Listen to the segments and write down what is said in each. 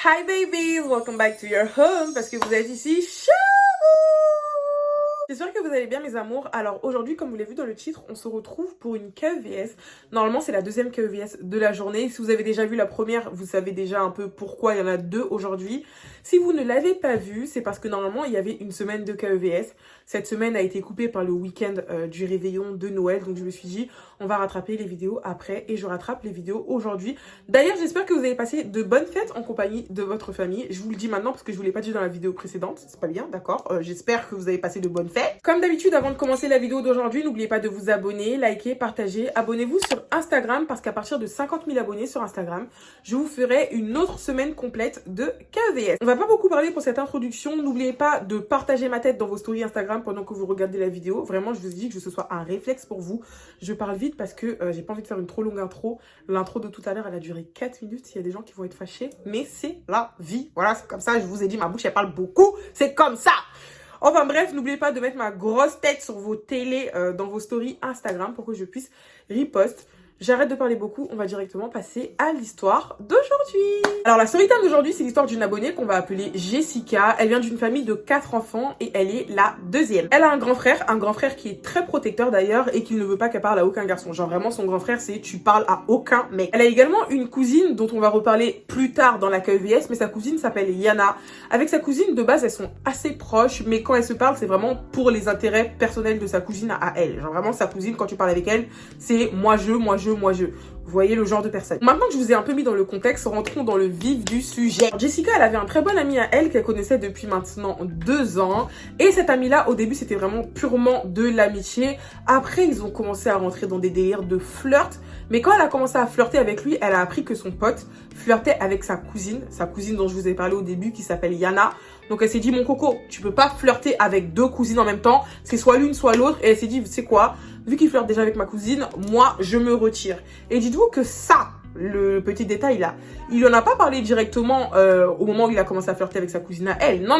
Hi babies, welcome back to your home parce que vous êtes ici chez vous. J'espère que vous allez bien mes amours. Alors aujourd'hui, comme vous l'avez vu dans le titre, on se retrouve pour une KEVS. Normalement c'est la deuxième KEVS de la journée. Si vous avez déjà vu la première, vous savez déjà un peu pourquoi il y en a deux aujourd'hui. Si vous ne l'avez pas vu, c'est parce que normalement il y avait une semaine de KEVS. Cette semaine a été coupée par le week-end du réveillon de Noël. Donc je me suis dit, on va rattraper les vidéos après et je rattrape les vidéos aujourd'hui. D'ailleurs, j'espère que vous avez passé de bonnes fêtes en compagnie de votre famille. Je vous le dis maintenant parce que je vous l'ai pas dit dans la vidéo précédente. C'est pas bien, d'accord? J'espère que vous avez passé de bonnes fêtes. Comme d'habitude, avant de commencer la vidéo d'aujourd'hui, n'oubliez pas de vous abonner, liker, partager. Abonnez-vous sur Instagram parce qu'à partir de 50 000 abonnés sur Instagram, je vous ferai une autre semaine complète de KEVS. On va pas beaucoup parler pour cette introduction. N'oubliez pas de partager ma tête dans vos stories Instagram pendant que vous regardez la vidéo. Vraiment, je vous dis que ce soit un réflexe pour vous. Je parle vite parce que j'ai pas envie de faire une trop longue intro. L'intro de tout à l'heure, elle a duré 4 minutes. Il y a des gens qui vont être fâchés, mais c'est la vie. Voilà, c'est comme ça. Je vous ai dit, ma bouche, elle parle beaucoup. C'est comme ça. Enfin bref, n'oubliez pas de mettre ma grosse tête sur vos télés, dans vos stories Instagram pour que je puisse repost. J'arrête de parler beaucoup, on va directement passer à l'histoire d'aujourd'hui. Alors la story time d'aujourd'hui, c'est l'histoire d'une abonnée qu'on va appeler Jessica. Elle vient d'une famille de 4 enfants et elle est la deuxième. Elle a un grand frère qui est très protecteur d'ailleurs et qui ne veut pas qu'elle parle à aucun garçon. Genre vraiment son grand frère c'est tu parles à aucun mec. Elle a également une cousine dont on va reparler plus tard dans la KEVS, mais sa cousine s'appelle Yana. Avec sa cousine de base elles sont assez proches, mais quand elles se parlent c'est vraiment pour les intérêts personnels de sa cousine à elle. Genre vraiment sa cousine quand tu parles avec elle c'est moi je. Vous voyez le genre de personne. Maintenant que je vous ai un peu mis dans le contexte, rentrons dans le vif du sujet. Jessica, elle avait un très bon ami à elle qu'elle connaissait depuis maintenant 2 ans. Et cet ami-là, au début, c'était vraiment purement de l'amitié. Après, ils ont commencé à rentrer dans des délires de flirt. Mais quand elle a commencé à flirter avec lui, elle a appris que son pote flirtait avec sa cousine dont je vous ai parlé au début, qui s'appelle Yana. Donc elle s'est dit, mon coco, tu peux pas flirter avec 2 cousines en même temps. C'est soit l'une, soit l'autre. Et elle s'est dit, tu sais quoi? Vu qu'il flirte déjà avec ma cousine, moi, je me retire. Et dites-vous que ça, le petit détail là, il en a pas parlé directement au moment où il a commencé à flirter avec sa cousine à elle. Non.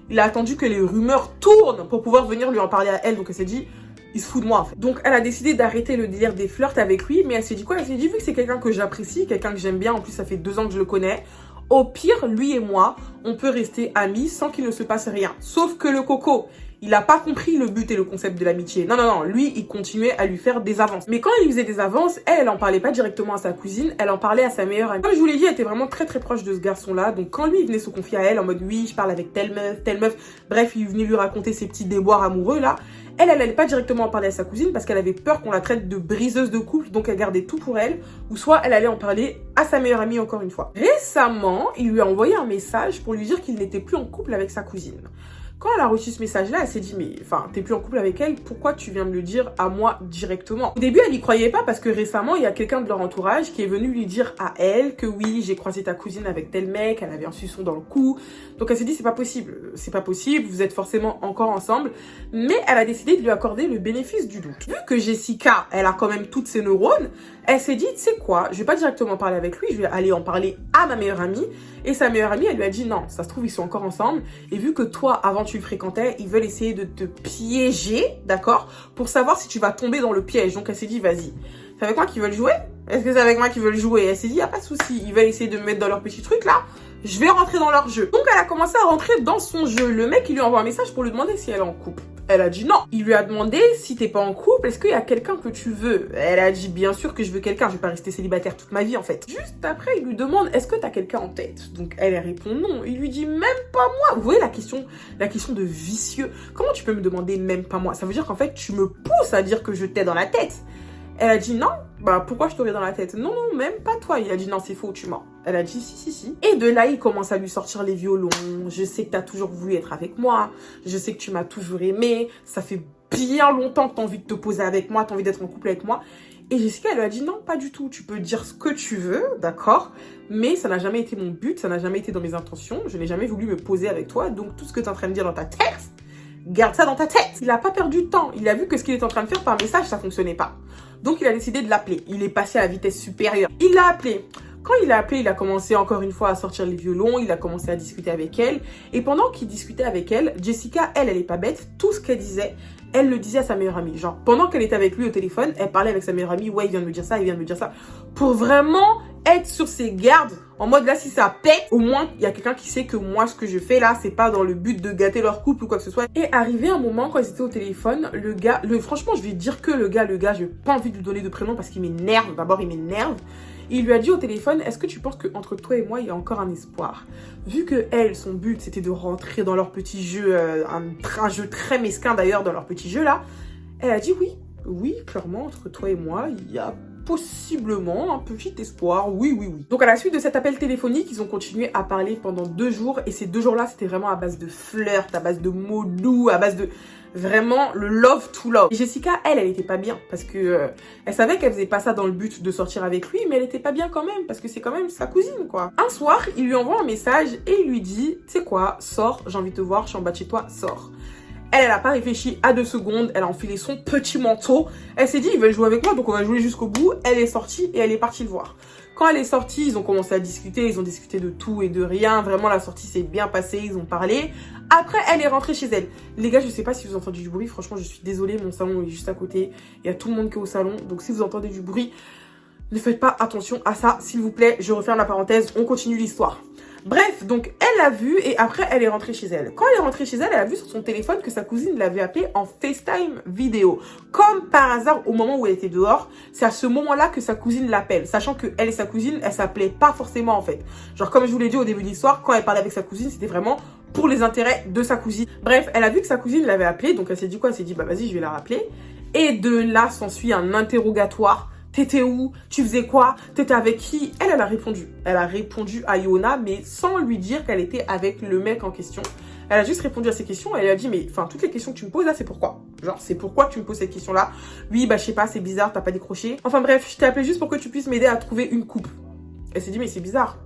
Il a attendu que les rumeurs tournent pour pouvoir venir lui en parler à elle. Donc elle s'est dit, il se fout de moi en fait. Donc elle a décidé d'arrêter le délire des flirts avec lui. Mais elle s'est dit quoi? Elle s'est dit, vu que c'est quelqu'un que j'apprécie, quelqu'un que j'aime bien, en plus ça fait 2 ans que je le connais, au pire, lui et moi, on peut rester amis sans qu'il ne se passe rien. Sauf que le coco, il n'a pas compris le but et le concept de l'amitié. Non. Lui, il continuait à lui faire des avances. Mais quand il lui faisait des avances, elle en parlait pas directement à sa cousine, elle en parlait à sa meilleure amie. Comme je vous l'ai dit, elle était vraiment très proche de ce garçon-là. Donc quand lui, il venait se confier à elle en mode oui, je parle avec telle meuf. Bref, il venait lui raconter ses petits déboires amoureux là. Elle allait pas directement en parler à sa cousine parce qu'elle avait peur qu'on la traite de briseuse de couple. Donc elle gardait tout pour elle. Ou soit elle allait en parler à sa meilleure amie encore une fois. Récemment, il lui a envoyé un message pour lui dire qu'il n'était plus en couple avec sa cousine. Quand elle a reçu ce message-là, elle s'est dit, mais enfin, t'es plus en couple avec elle, pourquoi tu viens me le dire à moi directement? Au début, elle y croyait pas parce que récemment, il y a quelqu'un de leur entourage qui est venu lui dire à elle que oui, j'ai croisé ta cousine avec tel mec, elle avait un suçon dans le cou. Donc elle s'est dit, c'est pas possible, vous êtes forcément encore ensemble. Mais elle a décidé de lui accorder le bénéfice du doute. Vu que Jessica, elle a quand même toutes ses neurones, elle s'est dit, tu sais quoi, je vais pas directement parler avec lui, je vais aller en parler à ma meilleure amie. Et sa meilleure amie, elle lui a dit, non, ça se trouve, ils sont encore ensemble. Et vu que toi, avant tu le fréquentais, ils veulent essayer de te piéger, d'accord, pour savoir si tu vas tomber dans le piège. Donc elle s'est dit, vas-y, c'est avec moi qu'ils veulent jouer? Est-ce que c'est avec moi qu'ils veulent jouer? Elle s'est dit, y a pas de souci, ils veulent essayer de me mettre dans leur petit truc là, je vais rentrer dans leur jeu. Donc elle a commencé à rentrer dans son jeu. Le mec, il lui envoie un message pour lui demander si elle est en couple. Elle a dit non. Il lui a demandé, si t'es pas en couple, est-ce qu'il y a quelqu'un que tu veux? Elle a dit, bien sûr que je veux quelqu'un, je vais pas rester célibataire toute ma vie en fait. Juste après, il lui demande, est-ce que t'as quelqu'un en tête? Donc elle répond non. Il lui dit, même pas moi. Vous voyez la question de vicieux. Comment tu peux me demander même pas moi? Ça veut dire qu'en fait, tu me pousses à dire que je t'ai dans la tête. Elle a dit non, bah pourquoi je t'aurais dans la tête? Non, même pas toi. Il a dit non, c'est faux, tu mens. Elle a dit si. Et de là, il commence à lui sortir les violons. Je sais que t'as toujours voulu être avec moi. Je sais que tu m'as toujours aimé. Ça fait bien longtemps que t'as envie de te poser avec moi, t'as envie d'être en couple avec moi. Et Jessica, elle lui a dit non, pas du tout. Tu peux dire ce que tu veux, d'accord? Mais ça n'a jamais été mon but, ça n'a jamais été dans mes intentions. Je n'ai jamais voulu me poser avec toi. Donc tout ce que t'es en train de dire dans ta tête, garde ça dans ta tête. Il a pas perdu de temps. Il a vu que ce qu'il était en train de faire par message, ça fonctionnait pas. Donc il a décidé de l'appeler. Il est passé à la vitesse supérieure. Il l'a appelé. Quand il l'a appelé, il a commencé encore une fois à sortir les violons. Il a commencé à discuter avec elle. Et pendant qu'il discutait avec elle, Jessica, elle est pas bête. Tout ce qu'elle disait, elle le disait à sa meilleure amie. Genre, pendant qu'elle était avec lui au téléphone, elle parlait avec sa meilleure amie. Ouais, il vient de me dire ça, il vient de me dire ça. Pour vraiment être sur ses gardes. En mode, là, si ça pète, au moins, il y a quelqu'un qui sait que moi, ce que je fais là, c'est pas dans le but de gâter leur couple ou quoi que ce soit. Et arrivé un moment, quand ils étaient au téléphone, le gars, franchement, je vais dire que le gars, j'ai pas envie de lui donner de prénom parce qu'il m'énerve. D'abord, il m'énerve. Il lui a dit au téléphone, est-ce que tu penses qu'entre toi et moi, il y a encore un espoir? Vu que elle, son but, c'était de rentrer dans leur petit jeu, un jeu très mesquin d'ailleurs, dans leur petit jeu là, elle a dit oui. Oui, clairement, entre toi et moi, il y a possiblement un petit espoir, oui. Donc à la suite de cet appel téléphonique, ils ont continué à parler pendant 2 jours. Et ces 2 jours-là, c'était vraiment à base de flirt, à base de mots doux, à base de... Vraiment le love to love. Et Jessica, elle était pas bien parce que elle savait qu'elle faisait pas ça dans le but de sortir avec lui, mais elle était pas bien quand même parce que c'est quand même sa cousine quoi. Un soir, il lui envoie un message et il lui dit, tu sais quoi, sors, j'ai envie de te voir, je suis en bas de chez toi, sors. Elle a pas réfléchi à 2 secondes, elle a enfilé son petit manteau. Elle s'est dit, il veut jouer avec moi, donc on va jouer jusqu'au bout. Elle est sortie et elle est partie le voir. Quand elle est sortie, ils ont commencé à discuter, ils ont discuté de tout et de rien. Vraiment, la sortie s'est bien passée, ils ont parlé. Après, elle est rentrée chez elle. Les gars, je sais pas si vous entendez du bruit, franchement, je suis désolée, mon salon est juste à côté. Il y a tout le monde qui est au salon, donc si vous entendez du bruit, ne faites pas attention à ça, s'il vous plaît. Je referme la parenthèse, on continue l'histoire. Bref, donc elle l'a vu et après elle est rentrée chez elle. Quand elle est rentrée chez elle, elle a vu sur son téléphone que sa cousine l'avait appelée en FaceTime vidéo. Comme par hasard, au moment où elle était dehors, c'est à ce moment-là que sa cousine l'appelle. Sachant que elle et sa cousine, elles s'appelaient pas forcément en fait. Genre comme je vous l'ai dit au début de l'histoire, quand elle parlait avec sa cousine, c'était vraiment pour les intérêts de sa cousine. Bref, elle a vu que sa cousine l'avait appelée, donc elle s'est dit quoi? Elle s'est dit bah vas-y, je vais la rappeler. Et de là s'ensuit un interrogatoire. T'étais où? Tu faisais quoi? T'étais avec qui? Elle a répondu. Elle a répondu à Yona, mais sans lui dire qu'elle était avec le mec en question. Elle a juste répondu à ces questions. Elle a dit, mais enfin, toutes les questions que tu me poses là, c'est pourquoi? Genre, c'est pourquoi tu me poses cette question-là? Oui, bah, je sais pas, c'est bizarre, t'as pas décroché. Enfin bref, je t'ai appelé juste pour que tu puisses m'aider à trouver une coupe. Elle s'est dit, mais c'est bizarre.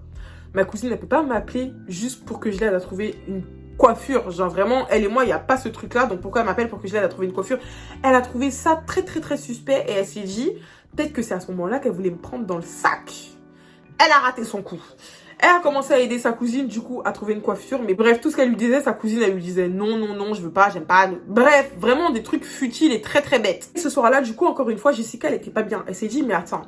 Ma cousine ne peut pas m'appeler juste pour que je l'aide à trouver une coiffure. Genre vraiment, elle et moi, il n'y a pas ce truc-là. Donc pourquoi elle m'appelle pour que je l'aide à trouver une coiffure? Elle a trouvé ça très, très, très suspect et elle s'est dit... Peut-être que c'est à ce moment-là qu'elle voulait me prendre dans le sac. Elle a raté son coup. Elle a commencé à aider sa cousine, du coup, à trouver une coiffure. Mais bref, tout ce qu'elle lui disait, sa cousine, elle lui disait non, je veux pas, j'aime pas. Bref, vraiment des trucs futiles et très, très bêtes. Et ce soir-là, du coup, encore une fois, Jessica, elle était pas bien. Elle s'est dit, mais attends,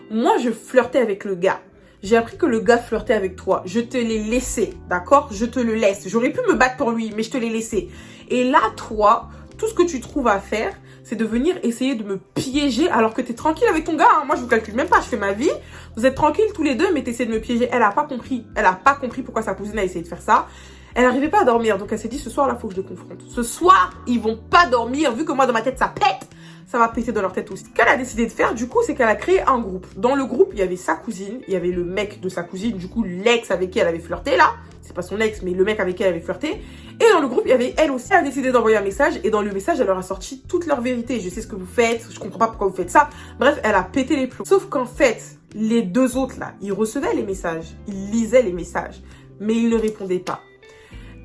moi, je flirtais avec le gars. J'ai appris que le gars flirtait avec toi. Je te l'ai laissé, d'accord? Je te le laisse. J'aurais pu me battre pour lui, mais je te l'ai laissé. Et là, toi, tout ce que tu trouves à faire, c'est de venir essayer de me piéger alors que t'es tranquille avec ton gars. Hein. Moi, je vous calcule même pas, je fais ma vie. Vous êtes tranquilles tous les deux, mais t'essaies de me piéger. Elle a pas compris. Elle a pas compris pourquoi sa cousine a essayé de faire ça. Elle n'arrivait pas à dormir, donc elle s'est dit, ce soir-là, faut que je les confronte. Ce soir, ils vont pas dormir, vu que moi, dans ma tête, ça pète. Ça va péter dans leur tête aussi. Ce qu'elle a décidé de faire, du coup, c'est qu'elle a créé un groupe. Dans le groupe, il y avait sa cousine, il y avait le mec de sa cousine, du coup, l'ex avec qui elle avait flirté, là. C'est pas son ex, mais le mec avec qui elle avait flirté. Et dans le groupe, il y avait elle aussi. Elle a décidé d'envoyer un message, et dans le message, elle leur a sorti toute leur vérité. Je sais ce que vous faites, je comprends pas pourquoi vous faites ça. Bref, elle a pété les plombs. Sauf qu'en fait, les 2 autres, là, ils recevaient les messages, ils lisaient les messages, mais ils ne répondaient pas.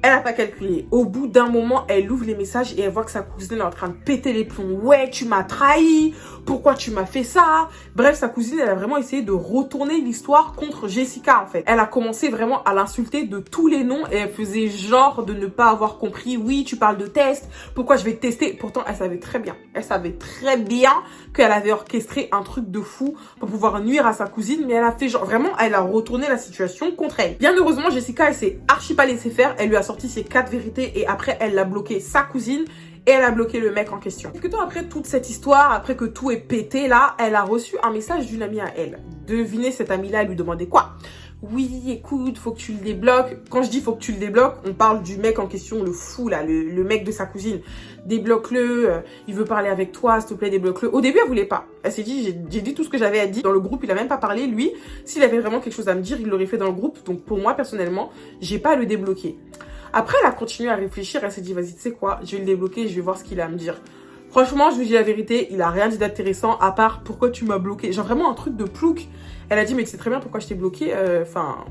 Elle n'a pas calculé. Au bout d'un moment, elle ouvre les messages et elle voit que sa cousine est en train de péter les plombs. Ouais, tu m'as trahi. Pourquoi tu m'as fait ça? Bref, sa cousine, elle a vraiment essayé de retourner l'histoire contre Jessica, en fait. Elle a commencé vraiment à l'insulter de tous les noms et elle faisait genre de ne pas avoir compris. Oui, tu parles de test. Pourquoi je vais te tester? Pourtant, elle savait très bien. Elle savait très bien qu'elle avait orchestré un truc de fou pour pouvoir nuire à sa cousine. Mais elle a fait genre, vraiment, elle a retourné la situation contre elle. Bien heureusement, Jessica, elle s'est archi pas laissée faire. Elle lui a sorti ses 4 vérités et après elle l'a bloqué sa cousine et elle a bloqué le mec en question. Quelques temps après toute cette histoire, après que tout est pété là, elle a reçu un message d'une amie à elle. Devinez, cette amie là, elle lui demandait quoi? Oui, écoute, faut que tu le débloques. Quand je dis faut que tu le débloques, on parle du mec en question, le fou là, le mec de sa cousine. Débloque-le, il veut parler avec toi, s'il te plaît, débloque-le. Au début, elle voulait pas. Elle s'est dit, j'ai dit tout ce que j'avais à dire. Dans le groupe, il a même pas parlé. Lui, s'il avait vraiment quelque chose à me dire, il l'aurait fait dans le groupe. Donc pour moi, personnellement, j'ai pas à le débloquer. Après, elle a continué à réfléchir. Elle s'est dit, vas-y, tu sais quoi, je vais le débloquer, je vais voir ce qu'il a à me dire. Franchement, je vous dis la vérité, il a rien dit d'intéressant à part pourquoi tu m'as bloqué. Genre vraiment un truc de plouc. Elle a dit, mais tu sais très bien pourquoi je t'ai bloqué. Enfin,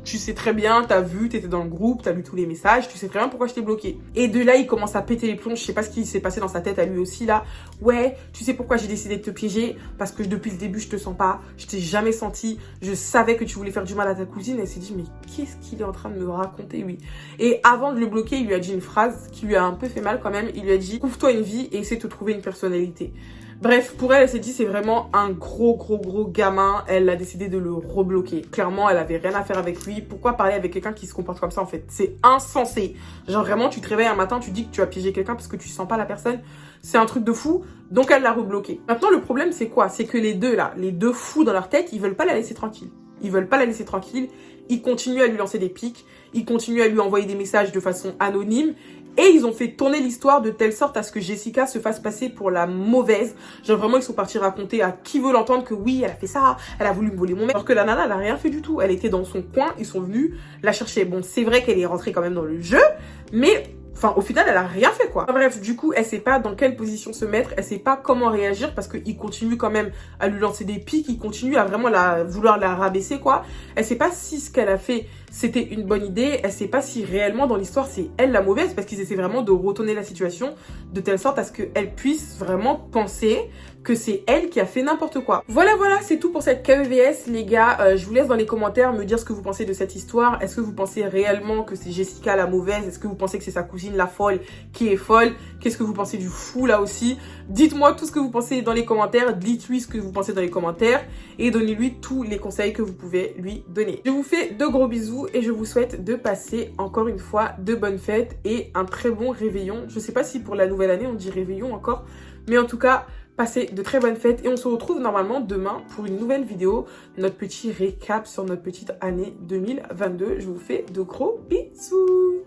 tu sais très bien, t'as vu, t'étais dans le groupe, t'as lu tous les messages, tu sais très bien pourquoi je t'ai bloqué. Et de là, il commence à péter les plombs, je sais pas ce qui s'est passé dans sa tête à lui aussi là. Ouais, tu sais pourquoi j'ai décidé de te piéger? Parce que depuis le début, je te sens pas, je t'ai jamais senti, je savais que tu voulais faire du mal à ta cousine. Elle s'est dit, mais qu'est-ce qu'il est en train de me raconter, lui? Et avant de le bloquer, il lui a dit une phrase qui lui a un peu fait mal quand même. Il lui a dit, trouve-toi une vie et essaie de te trouver une personnalité. Bref, pour elle, elle s'est dit c'est vraiment un gros gamin. Elle a décidé de le rebloquer. Clairement, elle avait rien à faire avec lui. Pourquoi parler avec quelqu'un qui se comporte comme ça en fait? C'est insensé. Genre vraiment, tu te réveilles un matin, tu dis que tu as piégé quelqu'un parce que tu sens pas la personne. C'est un truc de fou. Donc elle l'a rebloqué. Maintenant, le problème c'est quoi? C'est que les deux fous dans leur tête, ils veulent pas la laisser tranquille. Ils veulent pas la laisser tranquille. Ils continuent à lui lancer des pics. Ils continuent à lui envoyer des messages de façon anonyme. Et ils ont fait tourner l'histoire de telle sorte à ce que Jessica se fasse passer pour la mauvaise. Genre vraiment, ils sont partis raconter à qui veut l'entendre que oui, elle a fait ça, elle a voulu me voler mon mec. Alors que la nana, elle a rien fait du tout. Elle était dans son coin, ils sont venus la chercher. Bon, c'est vrai qu'elle est rentrée quand même dans le jeu, mais... Enfin, au final, elle a rien fait, quoi. Bref, du coup, elle sait pas dans quelle position se mettre, elle sait pas comment réagir parce qu'il continue quand même à lui lancer des pics, il continue à vraiment vouloir la rabaisser, quoi. Elle sait pas si ce qu'elle a fait, c'était une bonne idée, elle sait pas si réellement dans l'histoire, c'est elle la mauvaise parce qu'ils essaient vraiment de retourner la situation de telle sorte à ce qu'elle puisse vraiment penser que c'est elle qui a fait n'importe quoi. Voilà, c'est tout pour cette KEVS, les gars. Je vous laisse dans les commentaires me dire ce que vous pensez de cette histoire. Est-ce que vous pensez réellement que c'est Jessica la mauvaise? Est-ce que vous pensez que c'est sa cousine la folle qui est folle? Qu'est-ce que vous pensez du fou là aussi? Dites-moi tout ce que vous pensez dans les commentaires. Dites-lui ce que vous pensez dans les commentaires. Et donnez-lui tous les conseils que vous pouvez lui donner. Je vous fais de gros bisous et je vous souhaite de passer encore une fois de bonnes fêtes et un très bon réveillon. Je sais pas si pour la nouvelle année on dit réveillon encore. Mais en tout cas... Passez de très bonnes fêtes et on se retrouve normalement demain pour une nouvelle vidéo, notre petit récap sur notre petite année 2022. Je vous fais de gros bisous.